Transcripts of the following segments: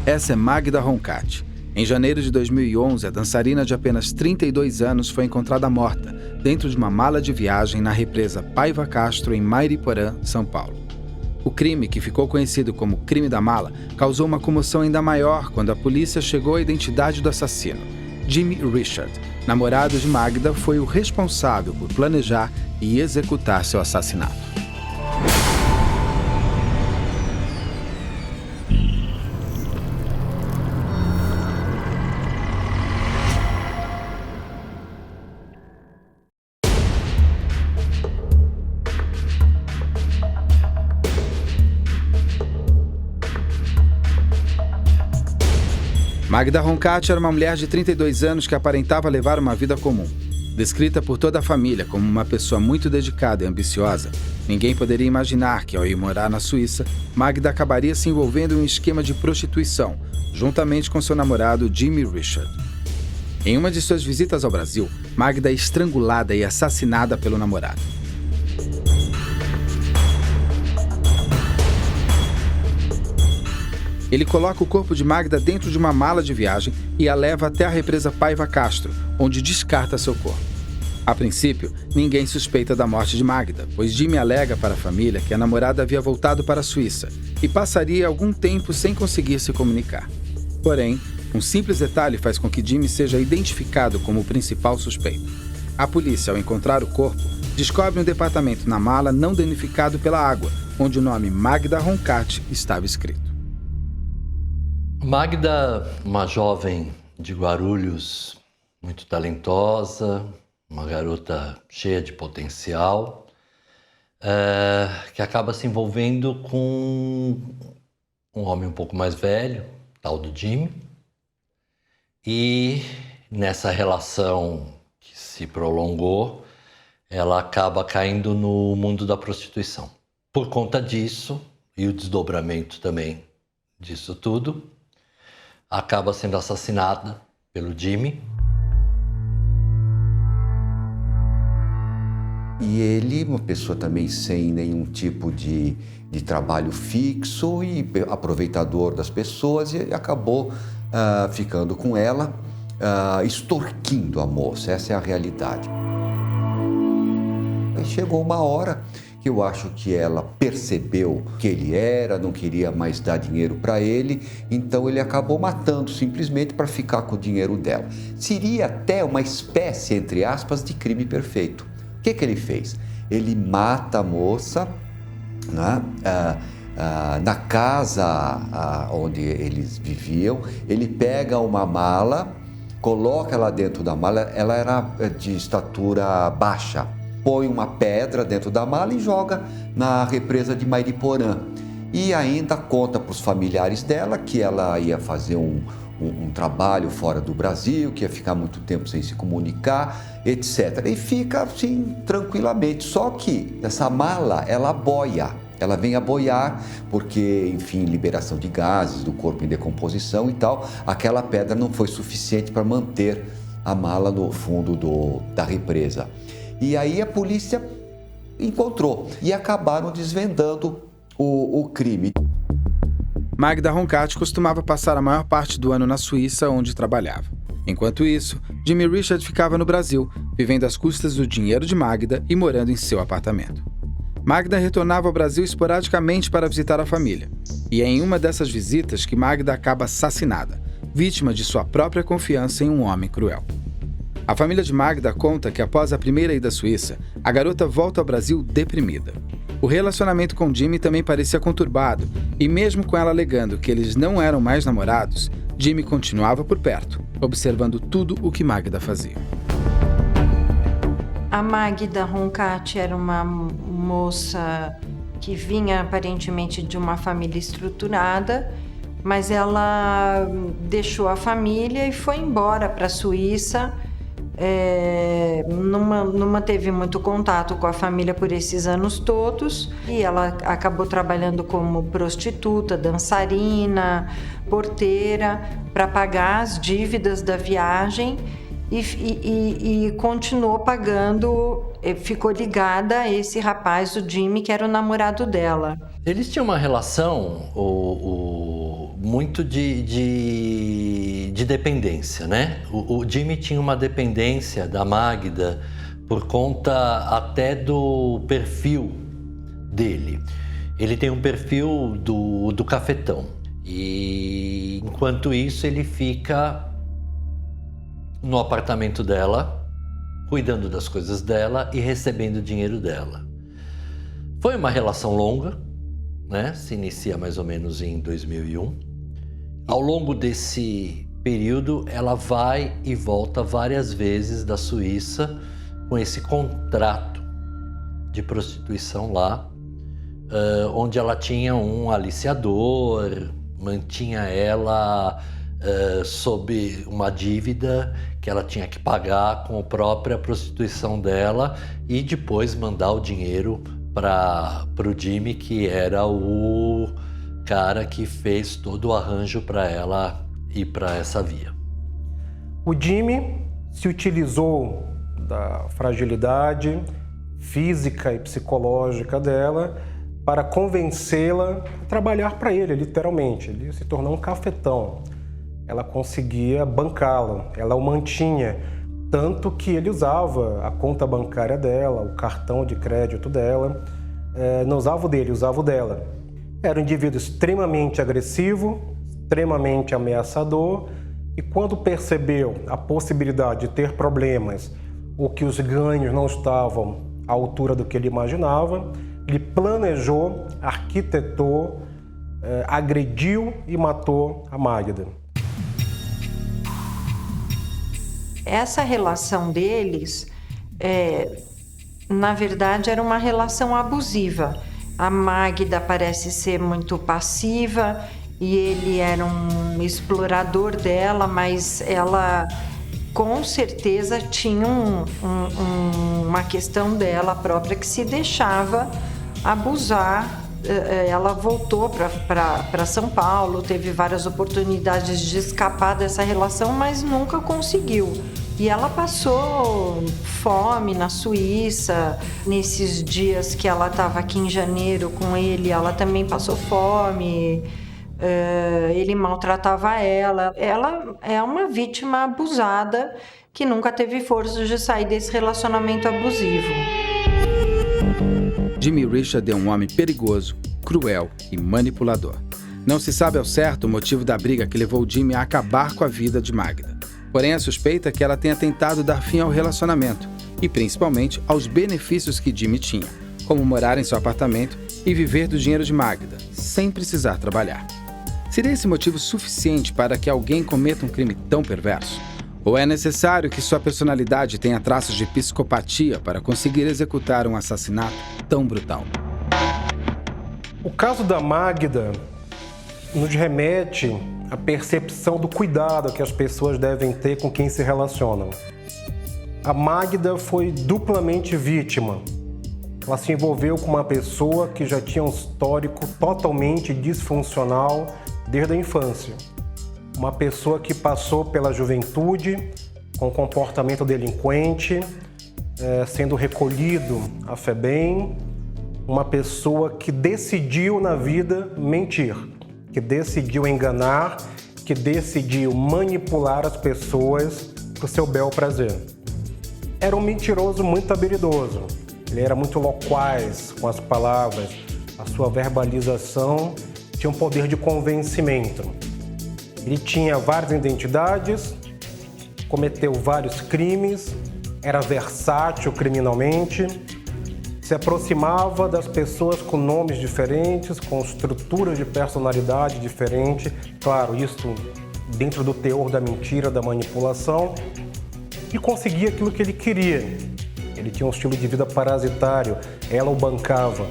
Essa é Magda Roncat. Em janeiro de 2011, a dançarina de apenas 32 anos foi encontrada morta dentro de uma mala de viagem na represa Paiva Castro, em Mairiporã, São Paulo. O crime, que ficou conhecido como crime da mala, causou uma comoção ainda maior quando a polícia chegou à identidade do assassino. Jimmy Richard, namorado de Magda, foi o responsável por planejar e executar seu assassinato. Magda Roncat era uma mulher de 32 anos que aparentava levar uma vida comum. Descrita por toda a família como uma pessoa muito dedicada e ambiciosa, ninguém poderia imaginar que, ao ir morar na Suíça, Magda acabaria se envolvendo em um esquema de prostituição, juntamente com seu namorado Jimmy Richard. Em uma de suas visitas ao Brasil, Magda é estrangulada e assassinada pelo namorado. Ele coloca o corpo de Magda dentro de uma mala de viagem e a leva até a represa Paiva Castro, onde descarta seu corpo. A princípio, ninguém suspeita da morte de Magda, pois Jimmy alega para a família que a namorada havia voltado para a Suíça e passaria algum tempo sem conseguir se comunicar. Porém, um simples detalhe faz com que Jimmy seja identificado como o principal suspeito. A polícia, ao encontrar o corpo, descobre um departamento na mala não danificado pela água, onde o nome Magda Roncat estava escrito. Magda, uma jovem de Guarulhos, muito talentosa, uma garota cheia de potencial, que acaba se envolvendo com um homem um pouco mais velho, tal do Jimmy, e nessa relação que se prolongou, ela acaba caindo no mundo da prostituição. Por conta disso, e o desdobramento também disso tudo, acaba sendo assassinada pelo Jimmy. E ele, uma pessoa também sem nenhum tipo de trabalho fixo e aproveitador das pessoas, e acabou ficando com ela, extorquindo a moça. Essa é a realidade. E chegou uma hora que eu acho que ela percebeu que ele não queria mais dar dinheiro para ele, então ele acabou matando simplesmente para ficar com o dinheiro dela. Seria até uma espécie, entre aspas, de crime perfeito. O que ele fez? Ele mata a moça, né? Na casa onde eles viviam, ele pega uma mala, coloca ela dentro da mala, ela era de estatura baixa, põe uma pedra dentro da mala e joga na represa de Mairiporã. E ainda conta para os familiares dela que ela ia fazer um trabalho fora do Brasil, que ia ficar muito tempo sem se comunicar, etc. E fica assim, tranquilamente. Só que essa mala, ela boia. Ela vem a boiar porque, enfim, liberação de gases do corpo em decomposição e tal. Aquela pedra não foi suficiente para manter a mala no fundo da represa. E aí a polícia encontrou e acabaram desvendando o crime. Magda Roncat costumava passar a maior parte do ano na Suíça, onde trabalhava. Enquanto isso, Jimmy Richard ficava no Brasil, vivendo às custas do dinheiro de Magda e morando em seu apartamento. Magda retornava ao Brasil esporadicamente para visitar a família. E é em uma dessas visitas que Magda acaba assassinada, vítima de sua própria confiança em um homem cruel. A família de Magda conta que após a primeira ida à Suíça, a garota volta ao Brasil deprimida. O relacionamento com Jimmy também parecia conturbado, e mesmo com ela alegando que eles não eram mais namorados, Jimmy continuava por perto, observando tudo o que Magda fazia. A Magda Roncat era uma moça que vinha aparentemente de uma família estruturada, mas ela deixou a família e foi embora para a Suíça. Não manteve muito contato com a família por esses anos todos, e ela acabou trabalhando como prostituta, dançarina, porteira, para pagar as dívidas da viagem, e continuou pagando, ficou ligada a esse rapaz, o Jimmy, que era o namorado dela. Eles tinham uma relação, o muito de dependência, né? O Jimmy tinha uma dependência da Magda por conta até do perfil dele. Ele tem um perfil do cafetão. E enquanto isso ele fica no apartamento dela, cuidando das coisas dela e recebendo o dinheiro dela. Foi uma relação longa, né? Se inicia mais ou menos em 2001. Ao longo desse período, ela vai e volta várias vezes da Suíça com esse contrato de prostituição lá, onde ela tinha um aliciador, mantinha ela sob uma dívida que ela tinha que pagar com a própria prostituição dela e depois mandar o dinheiro para o Jimmy, que era o cara que fez todo o arranjo para ela ir para essa via. O Jimmy se utilizou da fragilidade física e psicológica dela para convencê-la a trabalhar para ele, literalmente. Ele se tornou um cafetão. Ela conseguia bancá-lo, ela o mantinha, tanto que ele usava a conta bancária dela, o cartão de crédito dela, não usava o dele, usava o dela. Era um indivíduo extremamente agressivo, extremamente ameaçador, e quando percebeu a possibilidade de ter problemas ou que os ganhos não estavam à altura do que ele imaginava, ele planejou, arquitetou, agrediu e matou a Magda. Essa relação deles, na verdade, era uma relação abusiva. A Magda parece ser muito passiva e ele era um explorador dela, mas ela com certeza tinha uma questão dela própria que se deixava abusar. Ela voltou para São Paulo, teve várias oportunidades de escapar dessa relação, mas nunca conseguiu. E ela passou fome na Suíça. Nesses dias que ela estava aqui em janeiro com ele, ela também passou fome. Ele maltratava ela. Ela é uma vítima abusada que nunca teve forças de sair desse relacionamento abusivo. Jimmy Richard é um homem perigoso, cruel e manipulador. Não se sabe ao certo o motivo da briga que levou Jimmy a acabar com a vida de Magda. Porém, a suspeita é que ela tenha tentado dar fim ao relacionamento e, principalmente, aos benefícios que Jimmy tinha, como morar em seu apartamento e viver do dinheiro de Magda, sem precisar trabalhar. Seria esse motivo suficiente para que alguém cometa um crime tão perverso? Ou é necessário que sua personalidade tenha traços de psicopatia para conseguir executar um assassinato tão brutal? O caso da Magda nos remete à percepção do cuidado que as pessoas devem ter com quem se relacionam. A Magda foi duplamente vítima. Ela se envolveu com uma pessoa que já tinha um histórico totalmente disfuncional desde a infância. Uma pessoa que passou pela juventude com comportamento delinquente, sendo recolhido à FEBEM, uma pessoa que decidiu na vida mentir, que decidiu enganar, que decidiu manipular as pessoas para o seu bel prazer. Era um mentiroso muito habilidoso, ele era muito loquaz com as palavras, a sua verbalização tinha um poder de convencimento. Ele tinha várias identidades, cometeu vários crimes, era versátil criminalmente, se aproximava das pessoas com nomes diferentes, com estruturas de personalidade diferente, claro, isso dentro do teor da mentira, da manipulação, e conseguia aquilo que ele queria. Ele tinha um estilo de vida parasitário, ela o bancava.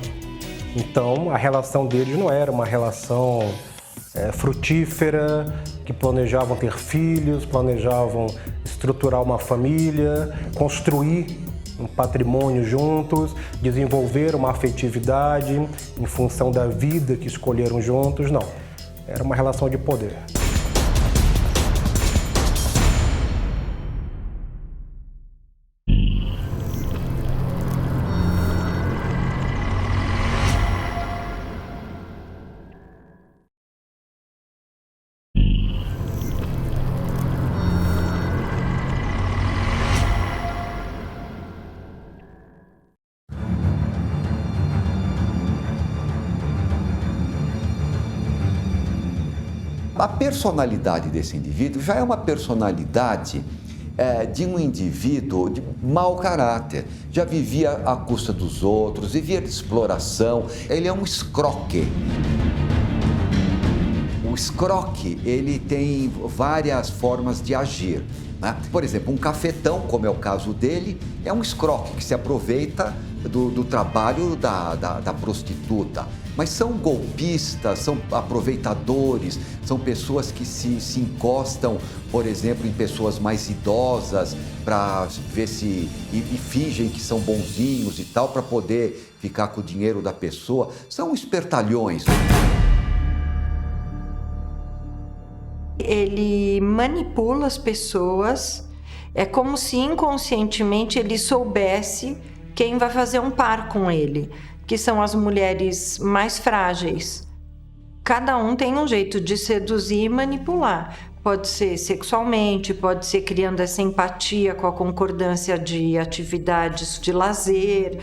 Então, a relação deles não era uma relação frutífera, que planejavam ter filhos, planejavam estruturar uma família, construir um patrimônio juntos, desenvolver uma afetividade em função da vida que escolheram juntos. Não, era uma relação de poder. A personalidade desse indivíduo já é uma personalidade de um indivíduo de mau caráter. Já vivia à custa dos outros, vivia de exploração. Ele é um escroque. O escroque, ele tem várias formas de agir, né? Por exemplo, um cafetão, como é o caso dele, é um escroque que se aproveita do trabalho da prostituta. Mas são golpistas, são aproveitadores, são pessoas que se encostam, por exemplo, em pessoas mais idosas para ver se... E fingem que são bonzinhos e tal, para poder ficar com o dinheiro da pessoa. São espertalhões. Ele manipula as pessoas, é como se inconscientemente ele soubesse quem vai fazer um par com ele, que são as mulheres mais frágeis. Cada um tem um jeito de seduzir e manipular. Pode ser sexualmente, pode ser criando essa empatia com a concordância de atividades de lazer.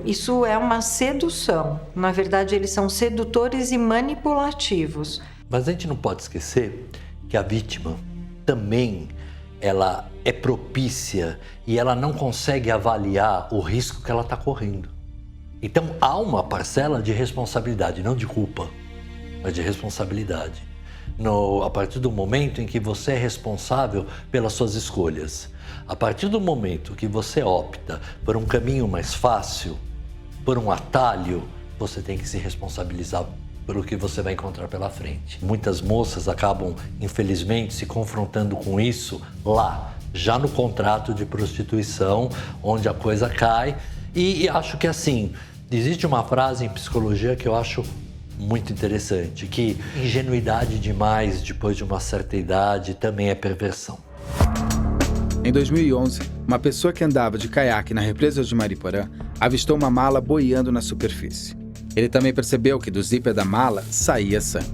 Isso é uma sedução. Na verdade, eles são sedutores e manipulativos. Mas a gente não pode esquecer que a vítima também ela é propícia e ela não consegue avaliar o risco que ela está correndo. Então há uma parcela de responsabilidade, não de culpa, mas de responsabilidade. A partir do momento em que você é responsável pelas suas escolhas, a partir do momento que você opta por um caminho mais fácil, por um atalho, você tem que se responsabilizar pelo que você vai encontrar pela frente. Muitas moças acabam, infelizmente, se confrontando com isso lá, já no contrato de prostituição, onde a coisa cai. E acho que assim, existe uma frase em psicologia que eu acho muito interessante, que ingenuidade demais depois de uma certa idade também é perversão. Em 2011, uma pessoa que andava de caiaque na represa de Mariporã avistou uma mala boiando na superfície. Ele também percebeu que do zíper da mala saía sangue.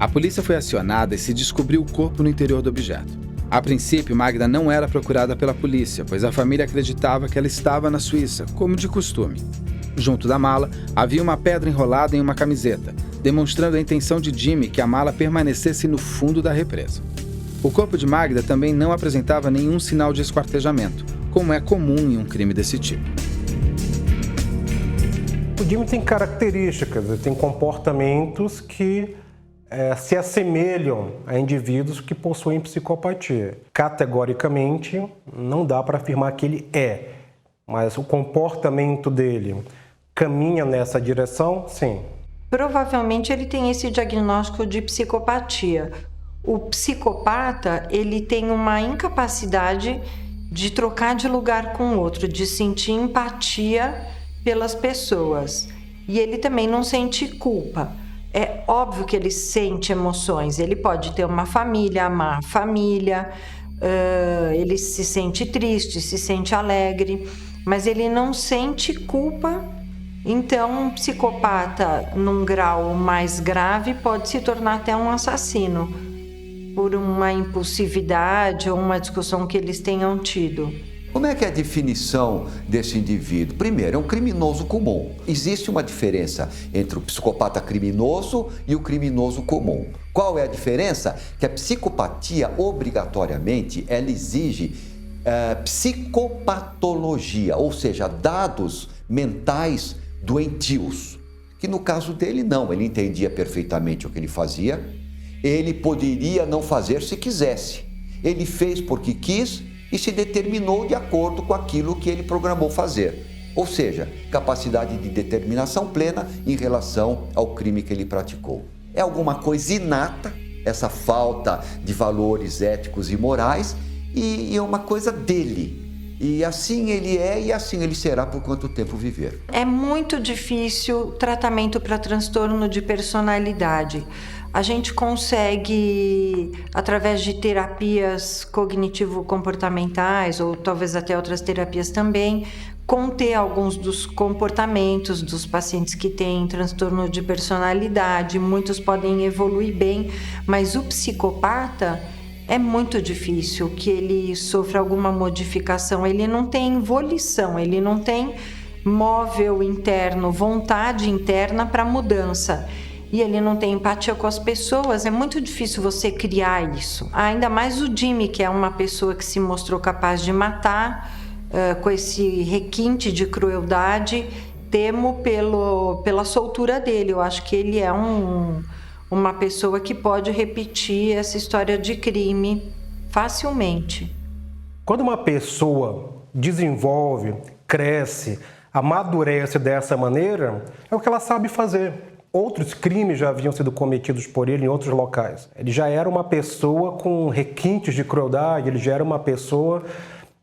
A polícia foi acionada e se descobriu o corpo no interior do objeto. A princípio, Magda não era procurada pela polícia, pois a família acreditava que ela estava na Suíça, como de costume. Junto da mala, havia uma pedra enrolada em uma camiseta, demonstrando a intenção de Jimmy que a mala permanecesse no fundo da represa. O corpo de Magda também não apresentava nenhum sinal de esquartejamento, como é comum em um crime desse tipo. O Jimmy tem características, ele tem comportamentos que se assemelham a indivíduos que possuem psicopatia. Categoricamente, não dá para afirmar que ele é, mas o comportamento dele caminha nessa direção, sim. Provavelmente ele tem esse diagnóstico de psicopatia. O psicopata, ele tem uma incapacidade de trocar de lugar com o outro, de sentir empatia pelas pessoas. E ele também não sente culpa. É óbvio que ele sente emoções. Ele pode ter uma família, amar a família, ele se sente triste, se sente alegre, mas ele não sente culpa. Então, um psicopata num grau mais grave pode se tornar até um assassino por uma impulsividade ou uma discussão que eles tenham tido. Como é que é a definição desse indivíduo? Primeiro, é um criminoso comum. Existe uma diferença entre o psicopata criminoso e o criminoso comum. Qual é a diferença? Que a psicopatia, obrigatoriamente, ela exige psicopatologia, ou seja, dados mentais doentios. Que no caso dele, não. Ele entendia perfeitamente o que ele fazia. Ele poderia não fazer se quisesse. Ele fez porque quis e se determinou de acordo com aquilo que ele programou fazer. Ou seja, capacidade de determinação plena em relação ao crime que ele praticou. É alguma coisa inata, essa falta de valores éticos e morais, e é uma coisa dele. E assim ele é e assim ele será por quanto tempo viver. É muito difícil tratamento para transtorno de personalidade. A gente consegue, através de terapias cognitivo-comportamentais, ou talvez até outras terapias também, conter alguns dos comportamentos dos pacientes que têm transtorno de personalidade. Muitos podem evoluir bem, mas o psicopata é muito difícil que ele sofra alguma modificação. Ele não tem volição, ele não tem móvel interno, vontade interna para mudança. e ele não tem empatia com as pessoas, é muito difícil você criar isso. Ainda mais o Jimmy, que é uma pessoa que se mostrou capaz de matar, com esse requinte de crueldade. Temo pela soltura dele. Eu acho que ele é uma pessoa que pode repetir essa história de crime facilmente. Quando uma pessoa desenvolve, cresce, amadurece dessa maneira, é o que ela sabe fazer. Outros crimes já haviam sido cometidos por ele em outros locais. Ele já era uma pessoa com requintes de crueldade, ele já era uma pessoa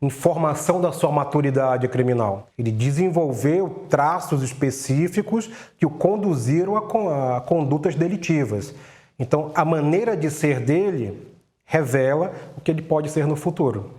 em formação da sua maturidade criminal. Ele desenvolveu traços específicos que o conduziram a condutas delitivas. Então, a maneira de ser dele revela o que ele pode ser no futuro.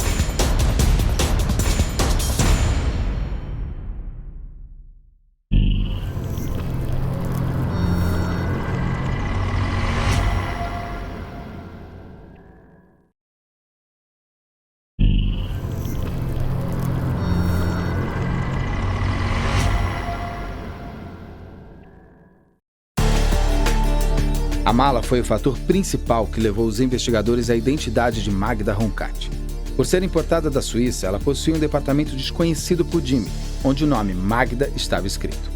A mala foi o fator principal que levou os investigadores à identidade de Magda Roncat. Por ser importada da Suíça, ela possuía um departamento desconhecido por Jimmy, onde o nome Magda estava escrito.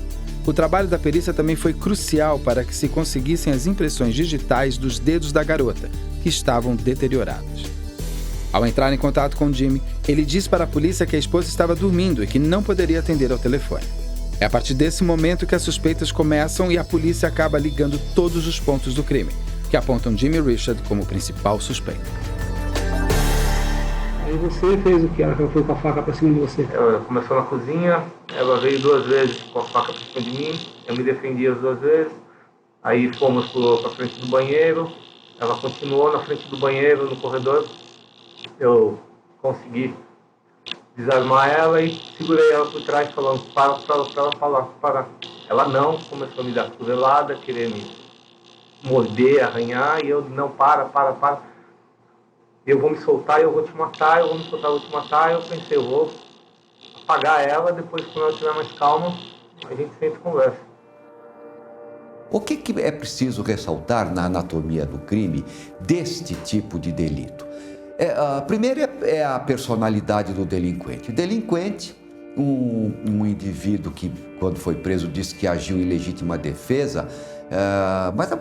O trabalho da perícia também foi crucial para que se conseguissem as impressões digitais dos dedos da garota, que estavam deterioradas. Ao entrar em contato com Jimmy, ele diz para a polícia que a esposa estava dormindo e que não poderia atender ao telefone. É a partir desse momento que as suspeitas começam e a polícia acaba ligando todos os pontos do crime, que apontam Jimmy Richard como principal suspeito. Aí você fez o que? Ela foi com a faca pra cima de você? Ela começou na cozinha, ela veio 2 vezes com a faca pra cima de mim, eu me defendi as 2 vezes, aí fomos pra frente do banheiro, ela continuou na frente do banheiro, no corredor, eu consegui desarmar ela e segurei ela por trás, falando para ela falar, parar. Ela não, começou a me dar cotovelada, querer me morder, arranhar, e eu, não, para. Eu vou me soltar, eu vou te matar, eu vou me soltar, eu vou te matar. Eu pensei, eu vou apagar ela, depois quando ela estiver mais calma, a gente senta e conversa. O que é preciso ressaltar na anatomia do crime deste tipo de delito? Primeiro é a personalidade do delinquente. O delinquente, um indivíduo que, quando foi preso, disse que agiu em legítima defesa, mas a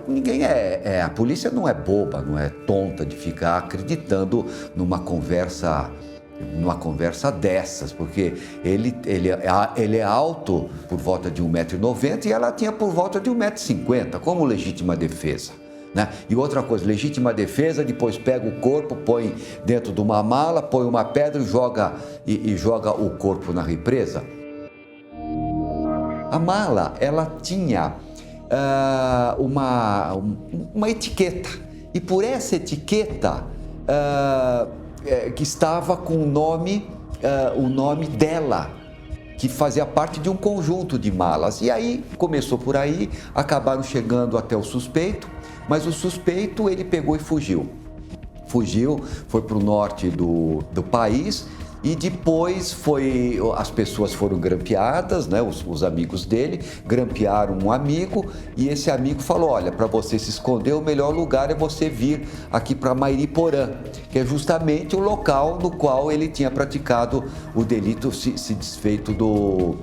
polícia não é boba, não é tonta de ficar acreditando numa conversa dessas, porque ele é alto por volta de 1,90 m e ela tinha por volta de 1,50 m, como legítima defesa. Né? E outra coisa, legítima defesa, depois pega o corpo, põe dentro de uma mala, põe uma pedra e joga o corpo na represa. A mala, ela tinha uma etiqueta, e por essa etiqueta que estava com o nome dela, que fazia parte de um conjunto de malas. E aí, começou por aí, acabaram chegando até o suspeito, mas o suspeito, ele pegou e fugiu. Foi para o norte do país e depois as pessoas foram grampeadas, né? Os amigos dele grampearam um amigo e esse amigo falou, olha, para você se esconder, o melhor lugar é você vir aqui para Mairiporã, que é justamente o local no qual ele tinha praticado o delito, se desfeito do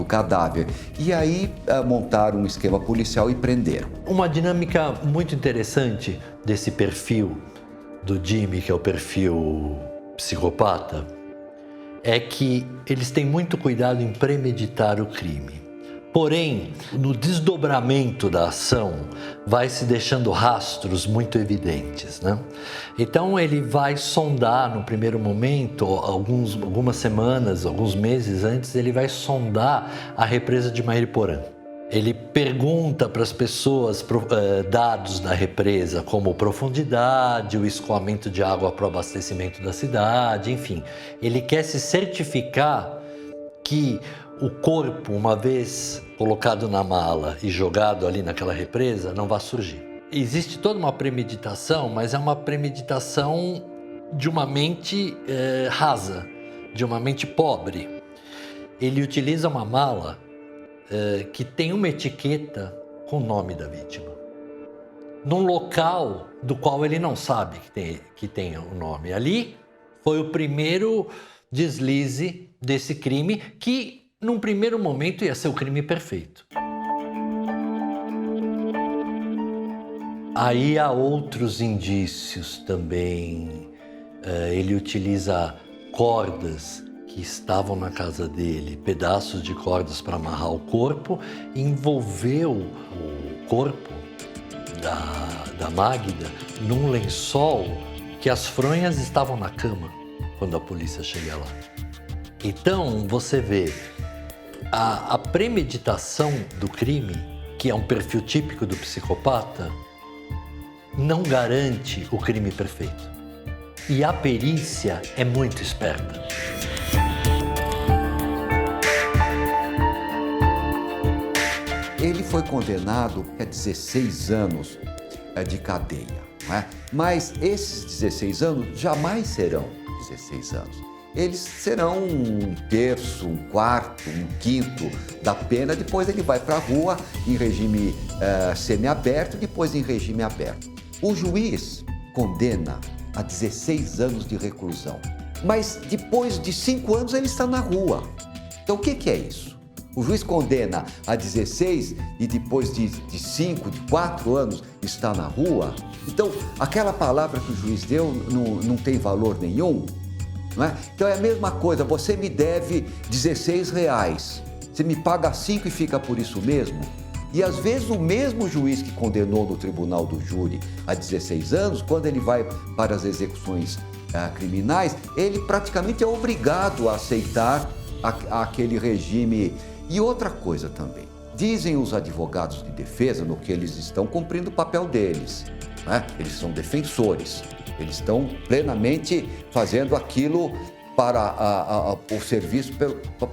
cadáver. E aí montaram um esquema policial e prenderam. Uma dinâmica muito interessante desse perfil do Jimmy, que é o perfil psicopata, é que eles têm muito cuidado em premeditar o crime. Porém, no desdobramento da ação, vai se deixando rastros muito evidentes, né? Então ele vai sondar no primeiro momento, algumas semanas, alguns meses antes, ele vai sondar a represa de Mairiporã. Ele pergunta para as pessoas dados da represa, como profundidade, o escoamento de água para o abastecimento da cidade, enfim. Ele quer se certificar que o corpo, uma vez colocado na mala e jogado ali naquela represa, não vai surgir. Existe toda uma premeditação, mas é uma premeditação de uma mente rasa, de uma mente pobre. Ele utiliza uma mala que tem uma etiqueta com o nome da vítima. num local do qual ele não sabe que tem o nome. Ali foi o primeiro deslize desse crime que, num primeiro momento, ia ser o crime perfeito. Aí há outros indícios também. Ele utiliza cordas que estavam na casa dele, pedaços de cordas para amarrar o corpo, envolveu o corpo da Mágida num lençol que as fronhas estavam na cama quando a polícia chega lá. Então, você vê a premeditação do crime, que é um perfil típico do psicopata, não garante o crime perfeito. E a perícia é muito esperta. Ele foi condenado a 16 anos de cadeia, não é? Mas esses 16 anos jamais serão 16 anos. Eles serão 1/3, 1/4, 1/5 da pena. Depois ele vai para a rua em regime semiaberto, depois em regime aberto. O juiz condena a 16 anos de reclusão, mas depois de 5 anos ele está na rua. Então o que é isso? O juiz condena a 16 e depois de 5, de 4 anos está na rua. Então, aquela palavra que o juiz deu não tem valor nenhum, não é? Então é a mesma coisa, você me deve R$16, você me paga 5 e fica por isso mesmo? E às vezes o mesmo juiz que condenou no tribunal do júri a 16 anos, quando ele vai para as execuções criminais, ele praticamente é obrigado a aceitar aquele regime. E outra coisa também, dizem os advogados de defesa no que eles estão cumprindo o papel deles, né? Eles são defensores, eles estão plenamente fazendo aquilo para o serviço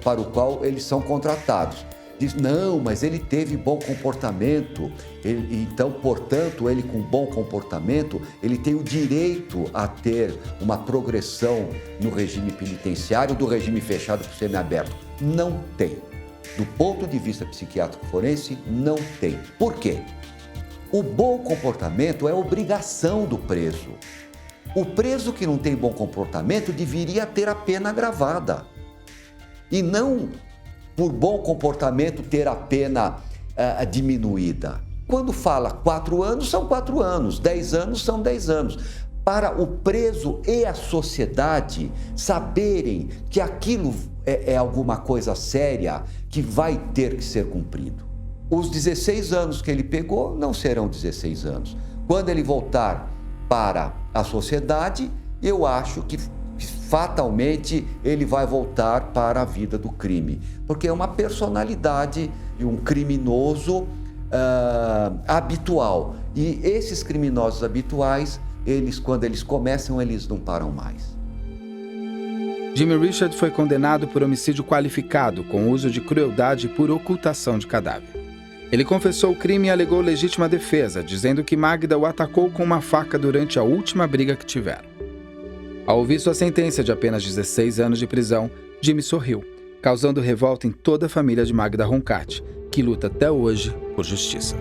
para o qual eles são contratados. Diz, não, mas ele teve bom comportamento, então, portanto, ele com bom comportamento, ele tem o direito a ter uma progressão no regime penitenciário do regime fechado para o semiaberto. Não tem. Do ponto de vista psiquiátrico forense, não tem. Por quê? O bom comportamento é obrigação do preso. O preso que não tem bom comportamento deveria ter a pena agravada. E não, por bom comportamento, ter a pena diminuída. Quando fala 4 anos, são 4 anos. 10 anos, são 10 anos. Para o preso e a sociedade saberem que aquilo é alguma coisa séria que vai ter que ser cumprido. Os 16 anos que ele pegou não serão 16 anos. Quando ele voltar para a sociedade, eu acho que fatalmente ele vai voltar para a vida do crime, porque é uma personalidade de um criminoso habitual. E esses criminosos habituais, quando eles começam, eles não param mais. Jimmy Richard foi condenado por homicídio qualificado com uso de crueldade por ocultação de cadáver. Ele confessou o crime e alegou legítima defesa, dizendo que Mágida o atacou com uma faca durante a última briga que tiveram. Ao ouvir sua sentença de apenas 16 anos de prisão, Jimmy sorriu, causando revolta em toda a família de Mágida Roncat, que luta até hoje por justiça.